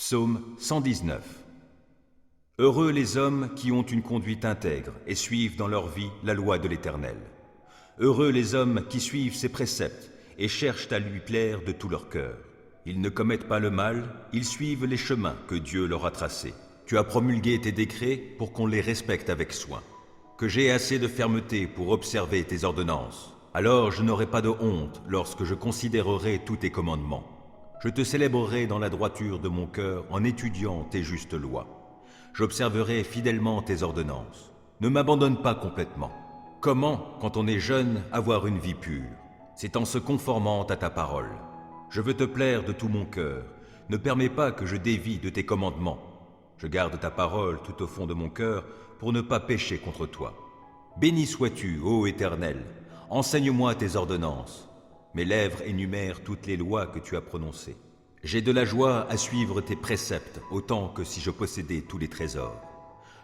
Psaume 119. Heureux les hommes qui ont une conduite intègre et suivent dans leur vie la loi de l'Éternel. Heureux les hommes qui suivent ses préceptes et cherchent à lui plaire de tout leur cœur. Ils ne commettent pas le mal, ils suivent les chemins que Dieu leur a tracés. Tu as promulgué tes décrets pour qu'on les respecte avec soin. Que j'ai assez de fermeté pour observer tes ordonnances. Alors je n'aurai pas de honte lorsque je considérerai tous tes commandements. Je te célébrerai dans la droiture de mon cœur en étudiant tes justes lois. J'observerai fidèlement tes ordonnances. Ne m'abandonne pas complètement. Comment, quand on est jeune, avoir une vie pure? C'est en se conformant à ta parole. Je veux te plaire de tout mon cœur. Ne permets pas que je dévie de tes commandements. Je garde ta parole tout au fond de mon cœur pour ne pas pécher contre toi. Béni sois-tu, ô Éternel. Enseigne-moi tes ordonnances. Mes lèvres énumèrent toutes les lois que tu as prononcées. J'ai de la joie à suivre tes préceptes, autant que si je possédais tous les trésors.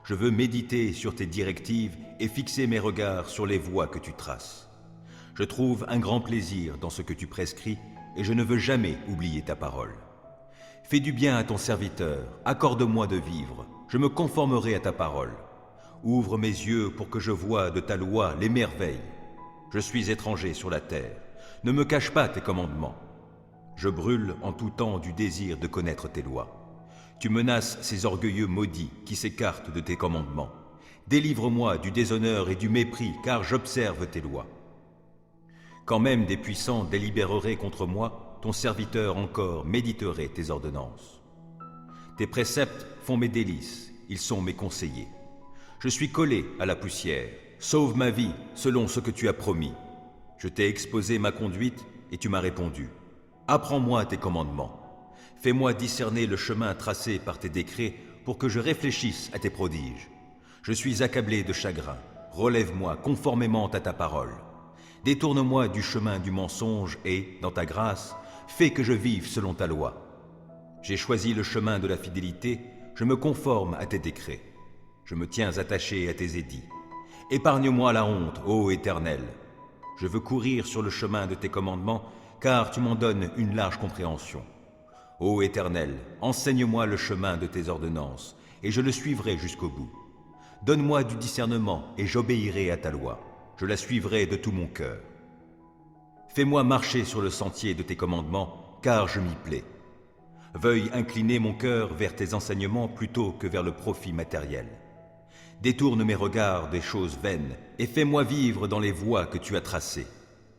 Je veux méditer sur tes directives et fixer mes regards sur les voies que tu traces. Je trouve un grand plaisir dans ce que tu prescris et je ne veux jamais oublier ta parole. Fais du bien à ton serviteur, accorde-moi de vivre, je me conformerai à ta parole. Ouvre mes yeux pour que je voie de ta loi les merveilles. Je suis étranger sur la terre. Ne me cache pas tes commandements. Je brûle en tout temps du désir de connaître tes lois. Tu menaces ces orgueilleux maudits qui s'écartent de tes commandements. Délivre-moi du déshonneur et du mépris, car j'observe tes lois. Quand même des puissants délibéreraient contre moi, ton serviteur encore méditerait tes ordonnances. Tes préceptes font mes délices, ils sont mes conseillers. Je suis collé à la poussière. Sauve ma vie selon ce que tu as promis. Je t'ai exposé ma conduite et tu m'as répondu. Apprends-moi tes commandements. Fais-moi discerner le chemin tracé par tes décrets pour que je réfléchisse à tes prodiges. Je suis accablé de chagrin. Relève-moi conformément à ta parole. Détourne-moi du chemin du mensonge et, dans ta grâce, fais que je vive selon ta loi. J'ai choisi le chemin de la fidélité, je me conforme à tes décrets. Je me tiens attaché à tes édits. Épargne-moi la honte, ô Éternel. Je veux courir sur le chemin de tes commandements, car tu m'en donnes une large compréhension. Ô Éternel, enseigne-moi le chemin de tes ordonnances, et je le suivrai jusqu'au bout. Donne-moi du discernement, et j'obéirai à ta loi. Je la suivrai de tout mon cœur. Fais-moi marcher sur le sentier de tes commandements, car je m'y plais. Veuille incliner mon cœur vers tes enseignements plutôt que vers le profit matériel. Détourne mes regards des choses vaines et fais-moi vivre dans les voies que tu as tracées.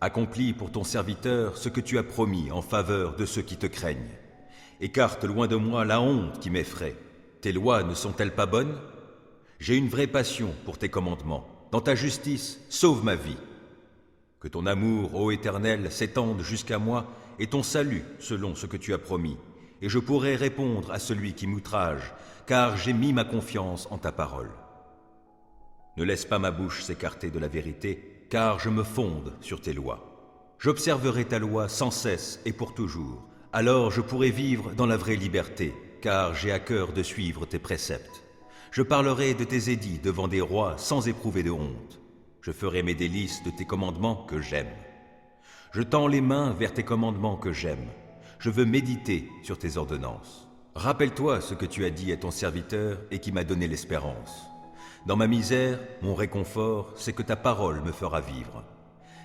Accomplis pour ton serviteur ce que tu as promis en faveur de ceux qui te craignent. Écarte loin de moi la honte qui m'effraie. Tes lois ne sont-elles pas bonnes? J'ai une vraie passion pour tes commandements. Dans ta justice, sauve ma vie. Que ton amour, ô Éternel, s'étende jusqu'à moi et ton salut selon ce que tu as promis. Et je pourrai répondre à celui qui m'outrage, car j'ai mis ma confiance en ta parole. Ne laisse pas ma bouche s'écarter de la vérité, car je me fonde sur tes lois. J'observerai ta loi sans cesse et pour toujours. Alors je pourrai vivre dans la vraie liberté, car j'ai à cœur de suivre tes préceptes. Je parlerai de tes édits devant des rois sans éprouver de honte. Je ferai mes délices de tes commandements que j'aime. Je tends les mains vers tes commandements que j'aime. Je veux méditer sur tes ordonnances. Rappelle-toi ce que tu as dit à ton serviteur et qui m'a donné l'espérance. Dans ma misère, mon réconfort, c'est que ta parole me fera vivre.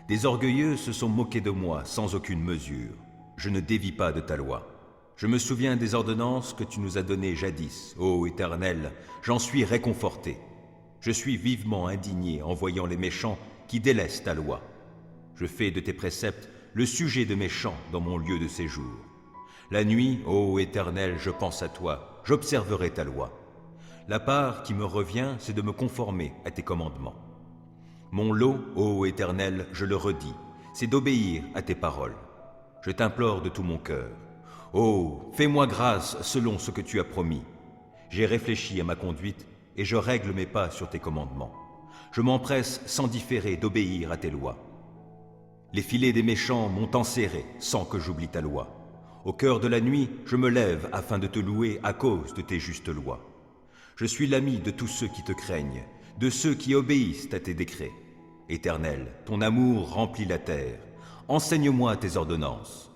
Des orgueilleux se sont moqués de moi sans aucune mesure. Je ne dévie pas de ta loi. Je me souviens des ordonnances que tu nous as données jadis. Ô Éternel, j'en suis réconforté. Je suis vivement indigné en voyant les méchants qui délaissent ta loi. Je fais de tes préceptes le sujet de mes chants dans mon lieu de séjour. La nuit, ô Éternel, je pense à toi, j'observerai ta loi. La part qui me revient, c'est de me conformer à tes commandements. Mon lot, ô Éternel, je le redis, c'est d'obéir à tes paroles. Je t'implore de tout mon cœur. Oh, fais-moi grâce selon ce que tu as promis. J'ai réfléchi à ma conduite et je règle mes pas sur tes commandements. Je m'empresse sans différer d'obéir à tes lois. Les filets des méchants m'ont enserré sans que j'oublie ta loi. Au cœur de la nuit, je me lève afin de te louer à cause de tes justes lois. Je suis l'ami de tous ceux qui te craignent, de ceux qui obéissent à tes décrets. Éternel, ton amour remplit la terre. Enseigne-moi tes ordonnances.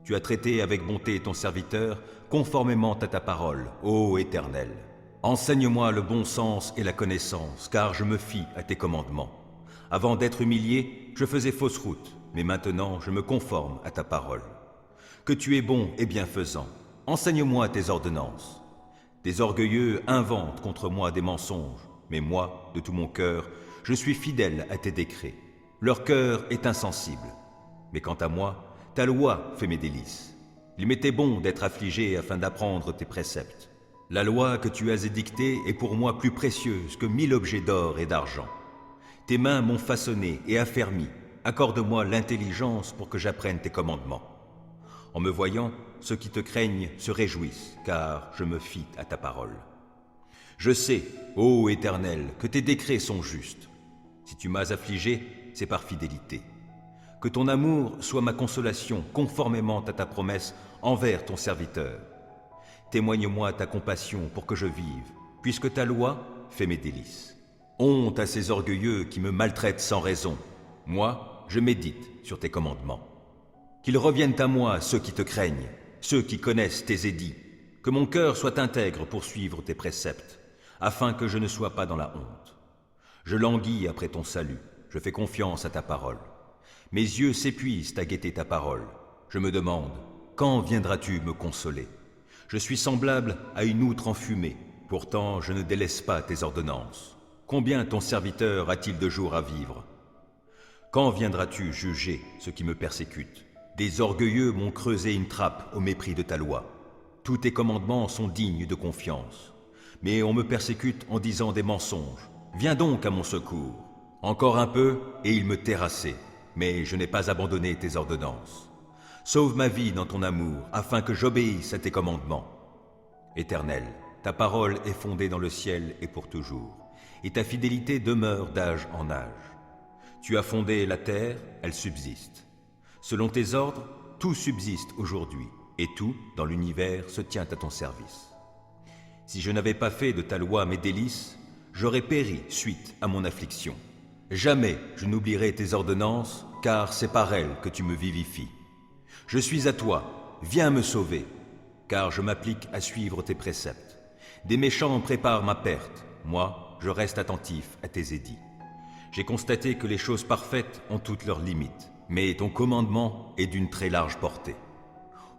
Tu as traité avec bonté ton serviteur, conformément à ta parole, ô Éternel. Enseigne-moi le bon sens et la connaissance, car je me fie à tes commandements. Avant d'être humilié, je faisais fausse route, mais maintenant je me conforme à ta parole. Que tu es bon et bienfaisant, enseigne-moi tes ordonnances. Des orgueilleux inventent contre moi des mensonges, mais moi, de tout mon cœur, je suis fidèle à tes décrets. Leur cœur est insensible. Mais quant à moi, ta loi fait mes délices. Il m'était bon d'être affligé afin d'apprendre tes préceptes. La loi que tu as édictée est pour moi plus précieuse que 1000 objets d'or et d'argent. Tes mains m'ont façonné et affermi. Accorde-moi l'intelligence pour que j'apprenne tes commandements. En me voyant, ceux qui te craignent se réjouissent, car je me fie à ta parole. Je sais, ô Éternel, que tes décrets sont justes. Si tu m'as affligé, c'est par fidélité. Que ton amour soit ma consolation, conformément à ta promesse envers ton serviteur. Témoigne-moi ta compassion pour que je vive, puisque ta loi fait mes délices. Honte à ces orgueilleux qui me maltraitent sans raison. Moi, je médite sur tes commandements. Qu'ils reviennent à moi ceux qui te craignent, ceux qui connaissent tes édits. Que mon cœur soit intègre pour suivre tes préceptes, afin que je ne sois pas dans la honte. Je languis après ton salut, je fais confiance à ta parole. Mes yeux s'épuisent à guetter ta parole. Je me demande, quand viendras-tu me consoler? Je suis semblable à une outre enfumée, pourtant je ne délaisse pas tes ordonnances. Combien ton serviteur a-t-il de jours à vivre? Quand viendras-tu juger ceux qui me persécutent? Des orgueilleux m'ont creusé une trappe au mépris de ta loi. Tous tes commandements sont dignes de confiance. Mais on me persécute en disant des mensonges. Viens donc à mon secours. Encore un peu et il me terrassait, mais je n'ai pas abandonné tes ordonnances. Sauve ma vie dans ton amour, afin que j'obéisse à tes commandements. Éternel, ta parole est fondée dans le ciel et pour toujours, et ta fidélité demeure d'âge en âge. Tu as fondé la terre, elle subsiste. Selon tes ordres, tout subsiste aujourd'hui, et tout, dans l'univers, se tient à ton service. Si je n'avais pas fait de ta loi mes délices, j'aurais péri suite à mon affliction. Jamais je n'oublierai tes ordonnances, car c'est par elles que tu me vivifies. Je suis à toi, viens me sauver, car je m'applique à suivre tes préceptes. Des méchants préparent ma perte, moi, je reste attentif à tes édits. J'ai constaté que les choses parfaites ont toutes leurs limites, mais ton commandement est d'une très large portée.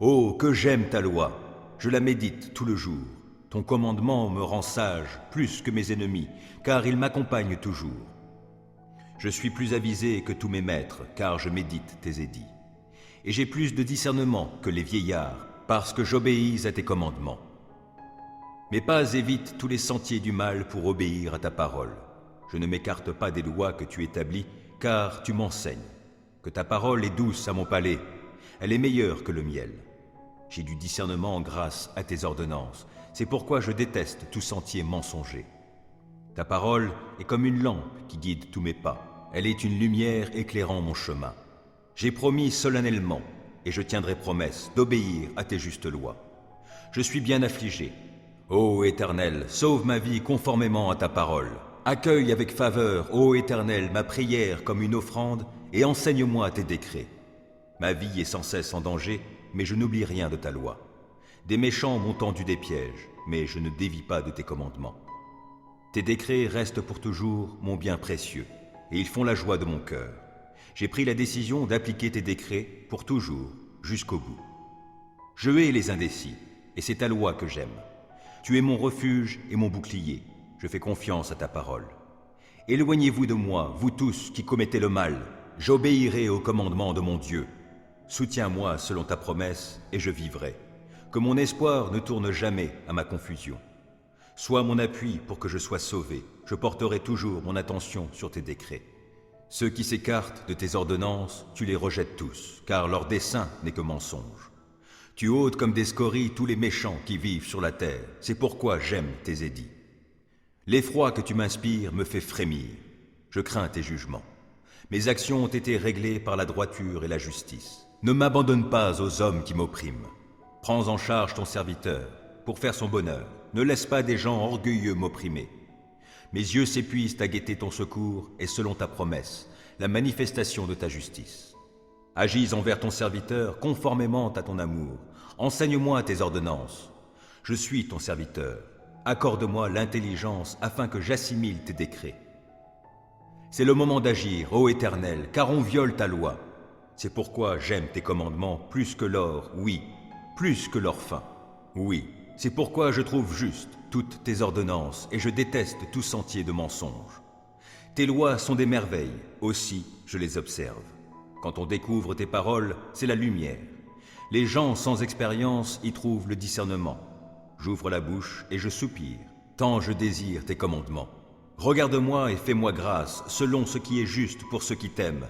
Oh, que j'aime ta loi, je la médite tout le jour. Ton commandement me rend sage plus que mes ennemis, car il m'accompagne toujours. Je suis plus avisé que tous mes maîtres, car je médite tes édits. Et j'ai plus de discernement que les vieillards, parce que j'obéis à tes commandements. Mes pas évitent tous les sentiers du mal pour obéir à ta parole. Je ne m'écarte pas des lois que tu établis, car tu m'enseignes. Que ta parole est douce à mon palais, elle est meilleure que le miel. J'ai du discernement grâce à tes ordonnances, c'est pourquoi je déteste tout sentier mensonger. Ta parole est comme une lampe qui guide tous mes pas, elle est une lumière éclairant mon chemin. J'ai promis solennellement, et je tiendrai promesse, d'obéir à tes justes lois. Je suis bien affligé. Ô Éternel, sauve ma vie conformément à ta parole. Accueille avec faveur, ô Éternel, ma prière comme une offrande, et enseigne-moi tes décrets. Ma vie est sans cesse en danger, mais je n'oublie rien de ta loi. Des méchants m'ont tendu des pièges, mais je ne dévie pas de tes commandements. Tes décrets restent pour toujours mon bien précieux, et ils font la joie de mon cœur. J'ai pris la décision d'appliquer tes décrets pour toujours, jusqu'au bout. Je hais les indécis, et c'est ta loi que j'aime. Tu es mon refuge et mon bouclier, je fais confiance à ta parole. Éloignez-vous de moi, vous tous qui commettez le mal, j'obéirai au commandement de mon Dieu. Soutiens-moi selon ta promesse, et je vivrai. Que mon espoir ne tourne jamais à ma confusion. Sois mon appui pour que je sois sauvé, je porterai toujours mon attention sur tes décrets. Ceux qui s'écartent de tes ordonnances, tu les rejettes tous, car leur dessein n'est que mensonge. Tu ôtes comme des scories tous les méchants qui vivent sur la terre, c'est pourquoi j'aime tes édits. L'effroi que tu m'inspires me fait frémir, je crains tes jugements. Mes actions ont été réglées par la droiture et la justice. Ne m'abandonne pas aux hommes qui m'oppriment. Prends en charge ton serviteur, pour faire son bonheur. Ne laisse pas des gens orgueilleux m'opprimer. Mes yeux s'épuisent à guetter ton secours et selon ta promesse, la manifestation de ta justice. Agis envers ton serviteur conformément à ton amour. Enseigne-moi tes ordonnances. Je suis ton serviteur. Accorde-moi l'intelligence afin que j'assimile tes décrets. C'est le moment d'agir, ô Éternel, car on viole ta loi. C'est pourquoi j'aime tes commandements plus que l'or, oui, plus que l'or fin. Oui, c'est pourquoi je trouve juste toutes tes ordonnances et je déteste tout sentier de mensonge. Tes lois sont des merveilles, aussi je les observe. Quand on découvre tes paroles, c'est la lumière. Les gens sans expérience y trouvent le discernement. J'ouvre la bouche et je soupire, tant je désire tes commandements. Regarde-moi et fais-moi grâce, selon ce qui est juste pour ceux qui t'aiment.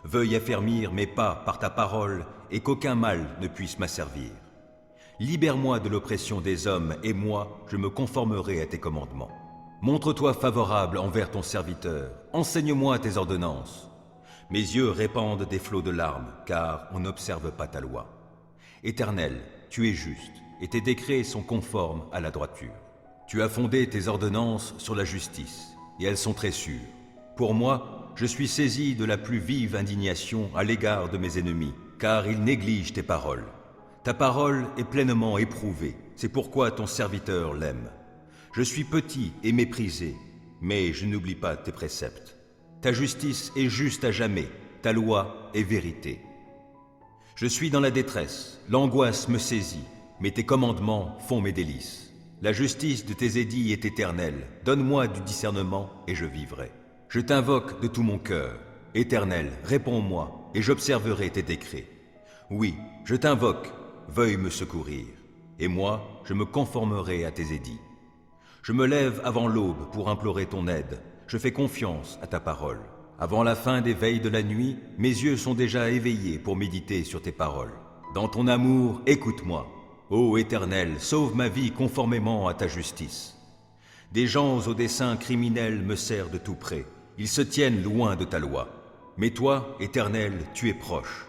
Veuille affermir mes pas par ta parole et qu'aucun mal ne puisse m'asservir. Libère-moi de l'oppression des hommes et moi, je me conformerai à tes commandements. Montre-toi favorable envers ton serviteur, enseigne-moi tes ordonnances. Mes yeux répandent des flots de larmes, car on n'observe pas ta loi. Éternel, tu es juste, et tes décrets sont conformes à la droiture. Tu as fondé tes ordonnances sur la justice, et elles sont très sûres. Pour moi, je suis saisi de la plus vive indignation à l'égard de mes ennemis, car ils négligent tes paroles. Ta parole est pleinement éprouvée, c'est pourquoi ton serviteur l'aime. Je suis petit et méprisé, mais je n'oublie pas tes préceptes. Ta justice est juste à jamais, ta loi est vérité. Je suis dans la détresse, l'angoisse me saisit, mais tes commandements font mes délices. La justice de tes édits est éternelle, donne-moi du discernement et je vivrai. Je t'invoque de tout mon cœur. Éternel, réponds-moi et j'observerai tes décrets. Oui, je t'invoque, veuille me secourir, et moi, je me conformerai à tes édits. Je me lève avant l'aube pour implorer ton aide, je fais confiance à ta parole. Avant la fin des veilles de la nuit, mes yeux sont déjà éveillés pour méditer sur tes paroles. Dans ton amour, écoute-moi. Ô Éternel, sauve ma vie conformément à ta justice. Des gens aux desseins criminels me serrent de tout près. Ils se tiennent loin de ta loi. Mais toi, Éternel, tu es proche.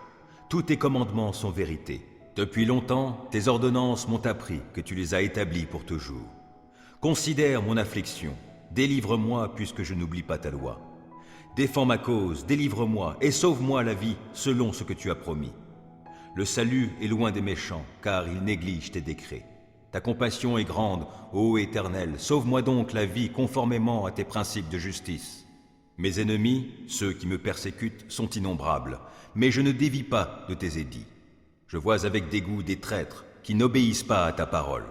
Tous tes commandements sont vérité. Depuis longtemps, tes ordonnances m'ont appris que tu les as établies pour toujours. Considère mon affliction. Délivre-moi puisque je n'oublie pas ta loi. Défends ma cause, délivre-moi et sauve-moi la vie selon ce que tu as promis. Le salut est loin des méchants, car ils négligent tes décrets. Ta compassion est grande, ô Éternel, sauve-moi donc la vie conformément à tes principes de justice. Mes ennemis, ceux qui me persécutent, sont innombrables, mais je ne dévie pas de tes édits. Je vois avec dégoût des traîtres qui n'obéissent pas à ta parole.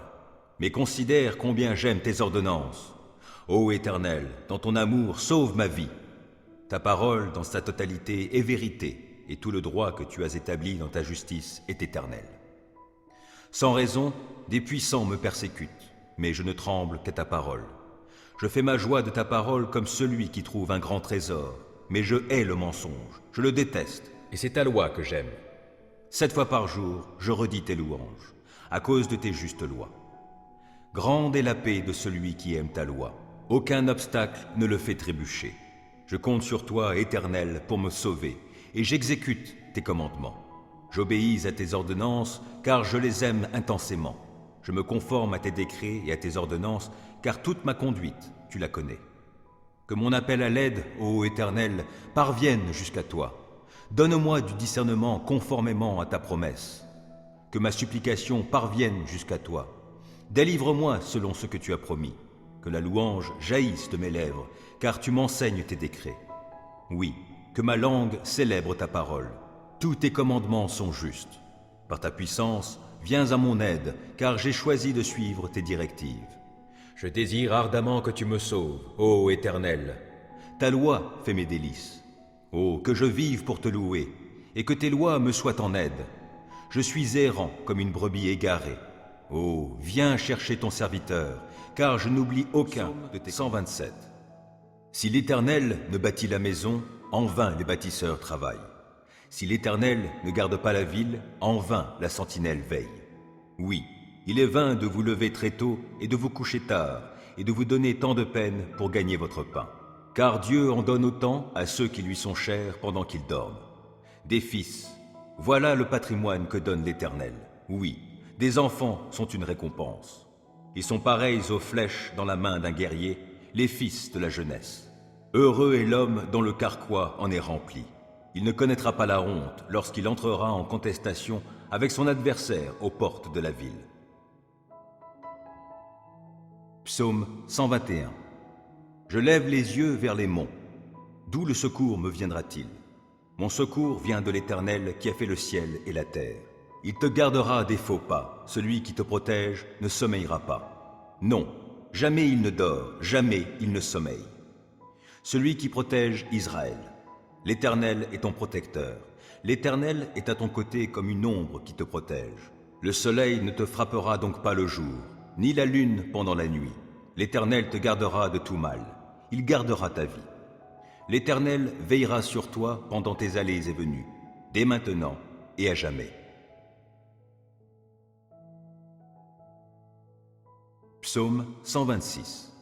Mais considère combien j'aime tes ordonnances. Ô Éternel, dans ton amour, sauve ma vie. Ta parole, dans sa totalité, est vérité, et tout le droit que tu as établi dans ta justice est éternel. Sans raison, des puissants me persécutent, mais je ne tremble qu'à ta parole. Je fais ma joie de ta parole comme celui qui trouve un grand trésor, mais je hais le mensonge, je le déteste, et c'est ta loi que j'aime. 7 fois par jour, je redis tes louanges, à cause de tes justes lois. Grande est la paix de celui qui aime ta loi. Aucun obstacle ne le fait trébucher. Je compte sur toi, Éternel, pour me sauver, et j'exécute tes commandements. J'obéis à tes ordonnances, car je les aime intensément. Je me conforme à tes décrets et à tes ordonnances, car toute ma conduite, tu la connais. Que mon appel à l'aide, ô Éternel, parvienne jusqu'à toi. Donne-moi du discernement conformément à ta promesse. Que ma supplication parvienne jusqu'à toi. Délivre-moi selon ce que tu as promis. Que la louange jaillisse de mes lèvres, car tu m'enseignes tes décrets. Oui, que ma langue célèbre ta parole. Tous tes commandements sont justes. Par ta puissance, viens à mon aide, car j'ai choisi de suivre tes directives. Je désire ardemment que tu me sauves, ô Éternel. Ta loi fait mes délices. Oh, que je vive pour te louer, et que tes lois me soient en aide. Je suis errant comme une brebis égarée. Oh, viens chercher ton serviteur, car je n'oublie aucun de tes 127. Si l'Éternel ne bâtit la maison, en vain les bâtisseurs travaillent. Si l'Éternel ne garde pas la ville, en vain la sentinelle veille. Oui, il est vain de vous lever très tôt et de vous coucher tard, et de vous donner tant de peine pour gagner votre pain. Car Dieu en donne autant à ceux qui lui sont chers pendant qu'ils dorment. Des fils, voilà le patrimoine que donne l'Éternel. Oui, des enfants sont une récompense. Ils sont pareils aux flèches dans la main d'un guerrier, les fils de la jeunesse. Heureux est l'homme dont le carquois en est rempli. Il ne connaîtra pas la honte lorsqu'il entrera en contestation avec son adversaire aux portes de la ville. Psaume 121. Je lève les yeux vers les monts. D'où le secours me viendra-t-il? Mon secours vient de l'Éternel qui a fait le ciel et la terre. Il te gardera des faux pas. Celui qui te protège ne sommeillera pas. Non, jamais il ne dort, jamais il ne sommeille. Celui qui protège Israël. L'Éternel est ton protecteur. L'Éternel est à ton côté comme une ombre qui te protège. Le soleil ne te frappera donc pas le jour, ni la lune pendant la nuit. L'Éternel te gardera de tout mal. Il gardera ta vie. L'Éternel veillera sur toi pendant tes allées et venues, dès maintenant et à jamais. Psaume 126.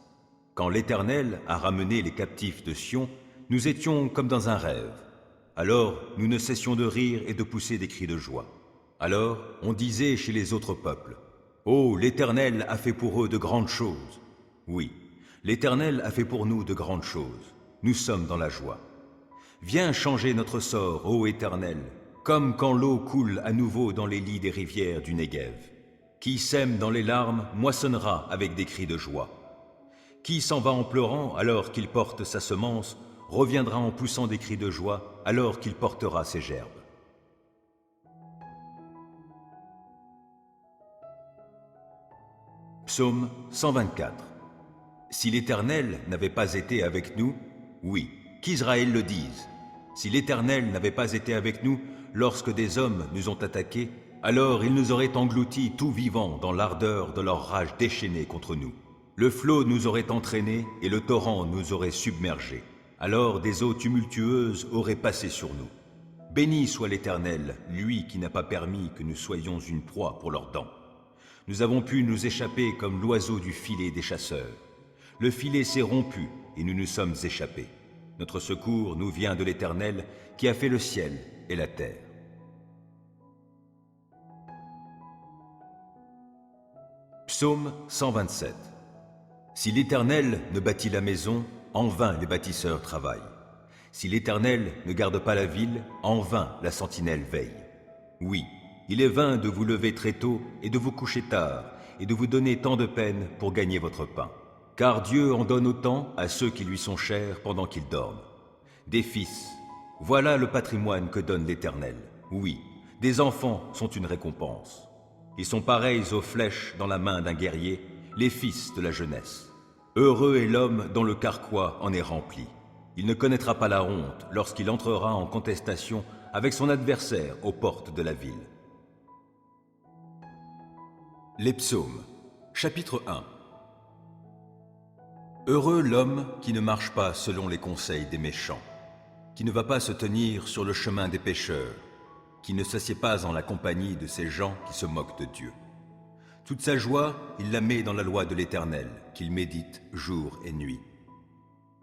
Quand l'Éternel a ramené les captifs de Sion, nous étions comme dans un rêve. Alors nous ne cessions de rire et de pousser des cris de joie. Alors on disait chez les autres peuples, « Oh, l'Éternel a fait pour eux de grandes choses. » Oui, l'Éternel a fait pour nous de grandes choses. Nous sommes dans la joie. Viens changer notre sort, ô Éternel, comme quand l'eau coule à nouveau dans les lits des rivières du Néguev. Qui sème dans les larmes moissonnera avec des cris de joie. Qui s'en va en pleurant alors qu'il porte sa semence, reviendra en poussant des cris de joie alors qu'il portera ses gerbes. Psaume 124. Si l'Éternel n'avait pas été avec nous, oui, qu'Israël le dise. Si l'Éternel n'avait pas été avec nous lorsque des hommes nous ont attaqués, alors ils nous auraient engloutis tout vivants dans l'ardeur de leur rage déchaînée contre nous. Le flot nous aurait entraînés et le torrent nous aurait submergés. Alors des eaux tumultueuses auraient passé sur nous. Béni soit l'Éternel, lui qui n'a pas permis que nous soyons une proie pour leurs dents. Nous avons pu nous échapper comme l'oiseau du filet des chasseurs. Le filet s'est rompu et nous nous sommes échappés. Notre secours nous vient de l'Éternel qui a fait le ciel et la terre. Psaume 127. Si l'Éternel ne bâtit la maison, en vain les bâtisseurs travaillent. Si l'Éternel ne garde pas la ville, en vain la sentinelle veille. Oui, il est vain de vous lever très tôt et de vous coucher tard, et de vous donner tant de peine pour gagner votre pain. Car Dieu en donne autant à ceux qui lui sont chers pendant qu'ils dorment. Des fils, voilà le patrimoine que donne l'Éternel. Oui, des enfants sont une récompense. Ils sont pareils aux flèches dans la main d'un guerrier, les fils de la jeunesse. Heureux est l'homme dont le carquois en est rempli. Il ne connaîtra pas la honte lorsqu'il entrera en contestation avec son adversaire aux portes de la ville. Les psaumes, chapitre 1. Heureux l'homme qui ne marche pas selon les conseils des méchants, qui ne va pas se tenir sur le chemin des pécheurs, qui ne s'assied pas en la compagnie de ces gens qui se moquent de Dieu. Toute sa joie, il la met dans la loi de l'Éternel, qu'il médite jour et nuit.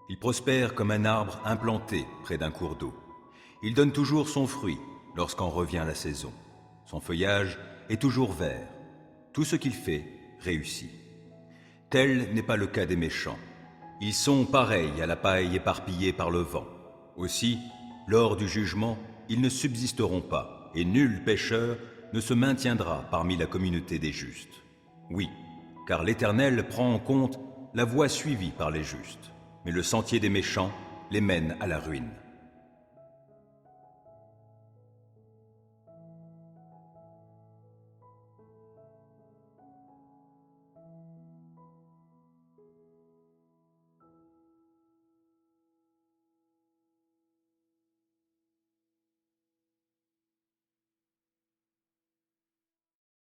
Il prospère comme un arbre implanté près d'un cours d'eau. Il donne toujours son fruit lorsqu'en revient la saison. Son feuillage est toujours vert. Tout ce qu'il fait réussit. Tel n'est pas le cas des méchants. Ils sont pareils à la paille éparpillée par le vent. Aussi, lors du jugement, ils ne subsisteront pas, et nul pécheur ne se maintiendra parmi la communauté des justes. Oui, car l'Éternel prend en compte la voie suivie par les justes, mais le sentier des méchants les mène à la ruine.